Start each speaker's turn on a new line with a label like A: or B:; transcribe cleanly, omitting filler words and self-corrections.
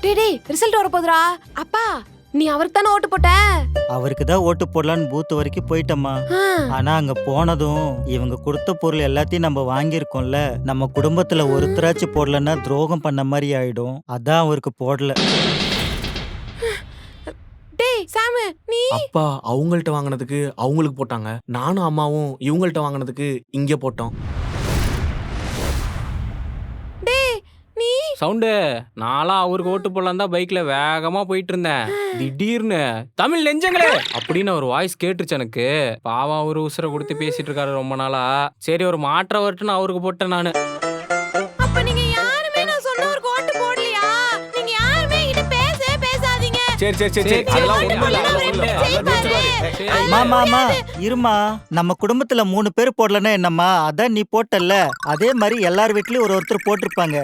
A: டேய் ரிசல்ட் வர போதுடா. அப்பா நீ அவருக்கு தானே ஓட்டு போட்ட?
B: அவருக்கு தான் ஓட்டு போடலான்னு பூத் வரைக்கும் போயிட்டம்மா. ஆனா அங்க போனதும் இவங்க கொடுத்த பொருள் எல்லாத்தையும் நம்ம வாங்கியிருக்கோம்ல, நம்ம குடும்பத்துல ஒருத்தராச்சும் போடலன்னா துரோகம் பண்ண மாதிரி ஆயிடும். அதான் அவருக்கு போடல.
A: டேய் சாமு நீ
C: அப்பா அவங்கள்ட்ட வாங்கினதுக்கு அவங்களுக்கு போட்டாங்க, நானும் அம்மாவும் இவங்கள்ட்ட வாங்கினதுக்கு இங்க போட்டோம்.
A: டேய் நீ
D: சவுண்டு நான்லாம் அவருக்கு ஓட்டு போடலாம் தான் பைக்ல வேகமா போயிட்டு இருந்தேன். திடீர்னு தமிழ் நெஞ்சங்களே அப்படின்னு ஒரு வாய்ஸ் கேட்டுருச்சு எனக்கு. பாவம் அவரு உசுரை கொடுத்து பேசிட்டு இருக்காரு ரொம்ப நாளா. சரி ஒரு மாற்ற வரட்டுன்னு அவருக்கு போட்டேன் நானு.
A: அப்ப நீங்க யாருமே நான் சொன்னவருக்கு ஓட்டு போடலையா? நீங்க யாருமே என்கிட்ட பேசவே பேசாதீங்க.
C: சரி சரி சரி சரி அதெல்லாம் ஒண்ணும் இல்ல, அதெல்லாம் ஒண்ணும் இல்ல. அதெல்லாம் ஜெயிச்சுருவாரு.
B: மாமா இருமா, நம்ம குடும்பத்துல 3 பேர் போடலன்னா என்னம்மா, அதான் நீ போட்டல்ல, அதே மாதிரி எல்லார் வீட்லயும் ஒருத்தர் போட்டிருப்பாங்க.